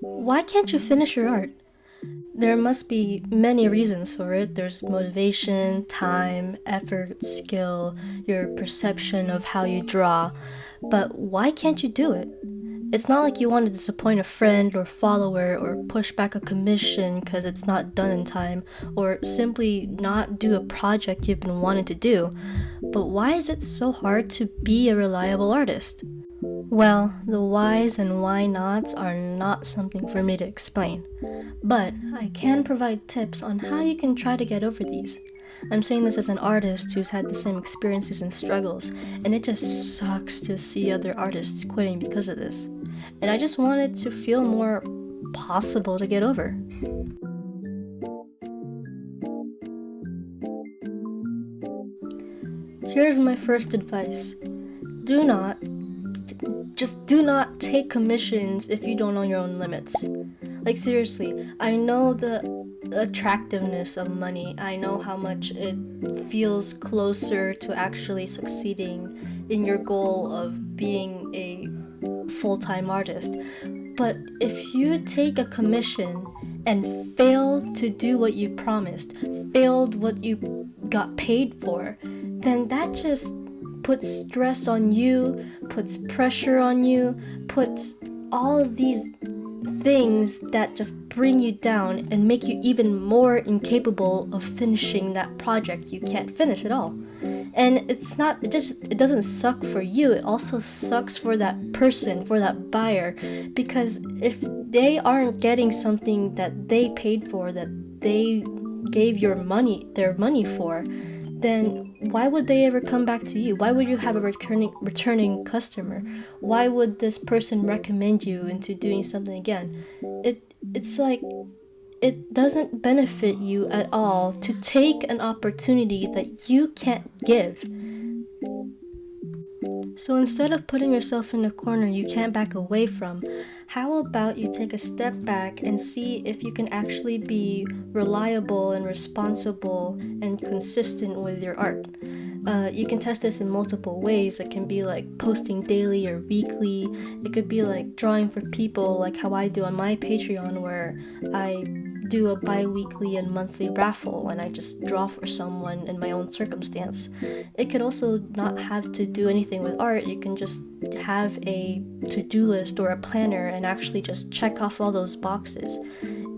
Why can't you finish your art? There must be many reasons for it. There's motivation, time, effort, skill, your perception of how you draw. But why can't you do it? It's not like you want to disappoint a friend or follower or push back a commission because it's not done in time or simply not do a project you've been wanting to do. But why is it so hard to be a reliable artist? Well, the whys and why nots are not something for me to explain, but I can provide tips on how you can try to get over these. I'm saying this as an artist who's had the same experiences and struggles, and it just sucks to see other artists quitting because of this. And I just want it to feel more possible to get over. Here's my first advice. Do not take commissions if you don't know your own limits. Like seriously, I know the attractiveness of money. I know how much it feels closer to actually succeeding in your goal of being a full-time artist. But if you take a commission and fail to do what you promised, failed what you got paid for, then that just puts stress on you, puts pressure on you, puts all of these things that just bring you down and make you even more incapable of finishing that project you can't finish at all. And it doesn't suck for you, it also sucks for that person, for that buyer, because if they aren't getting something that they paid for, that they gave their money for, then why would they ever come back to you? Why would you have a returning customer? Why would this person recommend you into doing something again? It's like it doesn't benefit you at all to take an opportunity that you can't give. So instead of putting yourself in a corner you can't back away from, how about you take a step back and see if you can actually be reliable and responsible and consistent with your art? You can test this in multiple ways. It can be like posting daily or weekly. It could be like drawing for people, like how I do on my Patreon, where I do a bi-weekly and monthly raffle and I just draw for someone in my own circumstance. It could also not have to do anything with art. You can just have a to-do list or a planner and actually just check off all those boxes.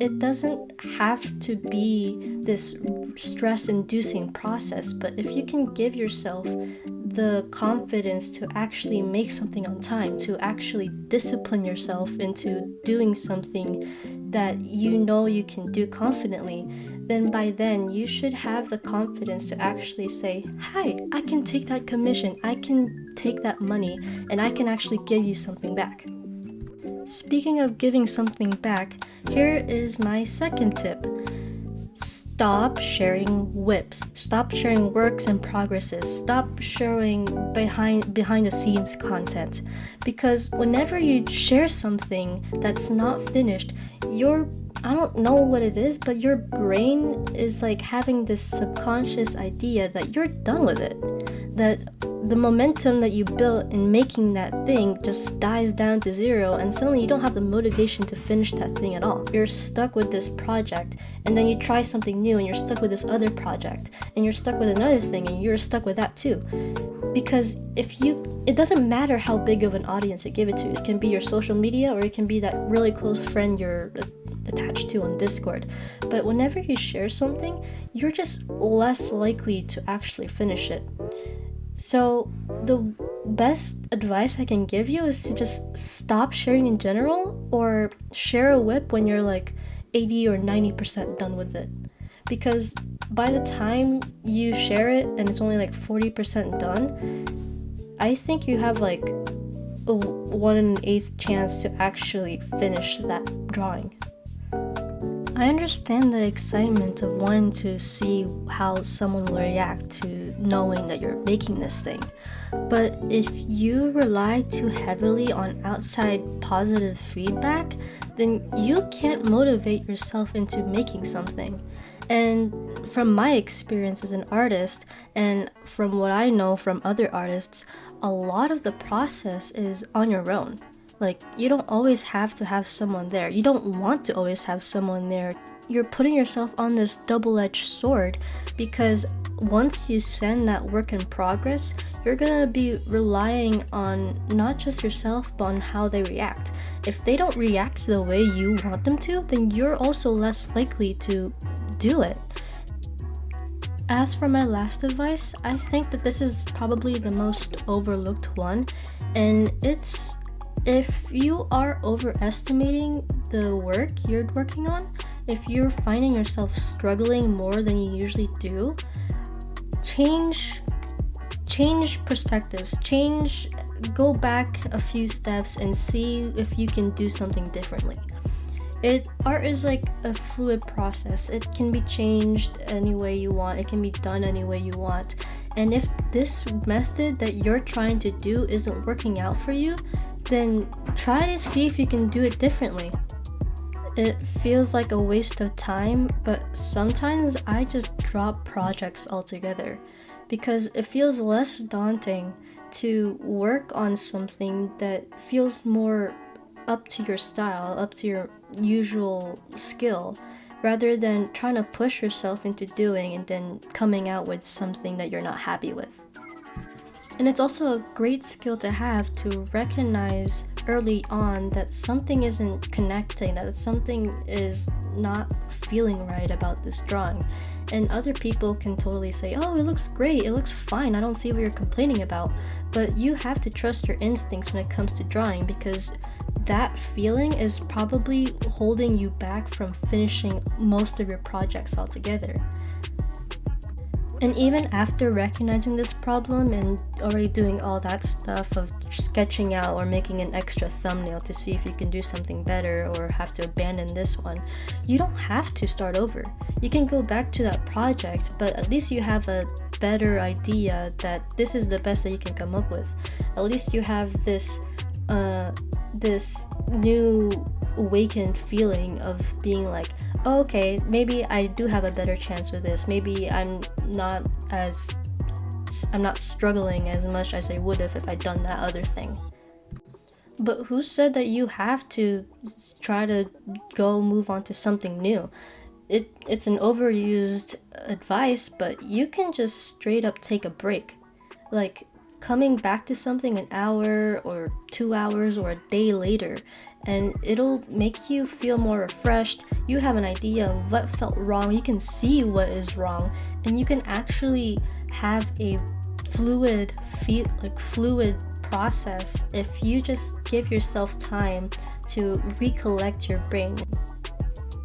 It doesn't have to be this stress-inducing process, but if you can give yourself the confidence to actually make something on time, to actually discipline yourself into doing something that you know you can do confidently, then by then you should have the confidence to actually say, hi, I can take that commission, I can take that money, and I can actually give you something back. Speaking of giving something back, here is my second tip. Stop sharing whips. Stop sharing works in progresses. Stop sharing behind the scenes content. Because whenever you share something that's not finished, I don't know what it is, but your brain is like having this subconscious idea that you're done with it. That the momentum that you built in making that thing just dies down to zero, and suddenly you don't have the motivation to finish that thing at all. You're stuck with this project, and then you try something new and you're stuck with this other project, and you're stuck with another thing and you're stuck with that too. Because it doesn't matter how big of an audience you give it to. It can be your social media, or it can be that really close friend you're attached to on Discord. But whenever you share something, you're just less likely to actually finish it. So the best advice I can give you is to just stop sharing in general, or share a whip when you're like 80 or 90% done with it. Because by the time you share it and it's only like 40% done, I think you have like a 1/8 chance to actually finish that drawing. I understand the excitement of wanting to see how someone will react to knowing that you're making this thing. But if you rely too heavily on outside positive feedback, then you can't motivate yourself into making something. And from my experience as an artist, and from what I know from other artists, a lot of the process is on your own. Like, you don't always have to have someone there. You don't want to always have someone there. You're putting yourself on this double-edged sword, because once you send that work in progress, you're gonna be relying on not just yourself, but on how they react. If they don't react the way you want them to, then you're also less likely to do it. As for my last advice, I think that this is probably the most overlooked one, and it's, if you are overestimating the work you're working on, if you're finding yourself struggling more than you usually do, change perspectives, go back a few steps and see if you can do something differently. Art is like a fluid process. It can be changed any way you want. It can be done any way you want. And if this method that you're trying to do isn't working out for you, then try to see if you can do it differently. It feels like a waste of time, but sometimes I just drop projects altogether because it feels less daunting to work on something that feels more up to your style, up to your usual skill, rather than trying to push yourself into doing and then coming out with something that you're not happy with. And it's also a great skill to have, to recognize early on that something isn't connecting, that something is not feeling right about this drawing. And other people can totally say, oh, it looks great, it looks fine, I don't see what you're complaining about. But you have to trust your instincts when it comes to drawing, because that feeling is probably holding you back from finishing most of your projects altogether. And even after recognizing this problem and already doing all that stuff of sketching out or making an extra thumbnail to see if you can do something better or have to abandon this one, you don't have to start over. You can go back to that project, but at least you have a better idea that this is the best that you can come up with. At least you have this new awakened feeling of being like, oh, okay, maybe I do have a better chance with this. Maybe I'm not struggling as much as I would have if I'd done that other thing. But who said that you have to try to go move on to something new? It's an overused advice, but you can just straight up take a break. Like, coming back to something an hour or 2 hours or a day later, and it'll make you feel more refreshed. You have an idea of what felt wrong, you can see what is wrong, and you can actually have a fluid process if you just give yourself time to recollect your brain.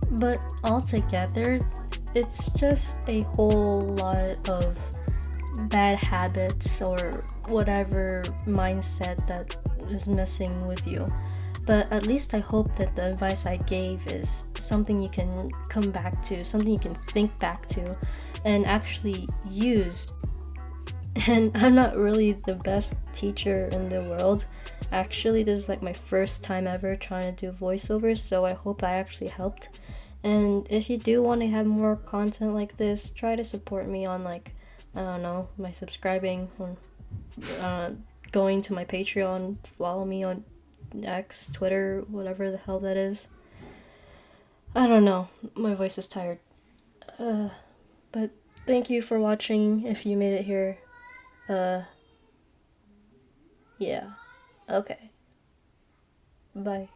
But altogether, it's just a whole lot of bad habits or whatever mindset that is messing with you. But at least I hope that the advice I gave is something you can come back to, something you can think back to and actually use. And I'm not really the best teacher in the world. Actually, this is like my first time ever trying to do voiceovers, so I hope I actually helped. And if you do want to have more content like this, try to support me on, like, I don't know, my subscribing, or going to my Patreon, follow me on X, Twitter, whatever the hell that is. I don't know, my voice is tired. But thank you for watching if you made it here. Yeah, okay. Bye.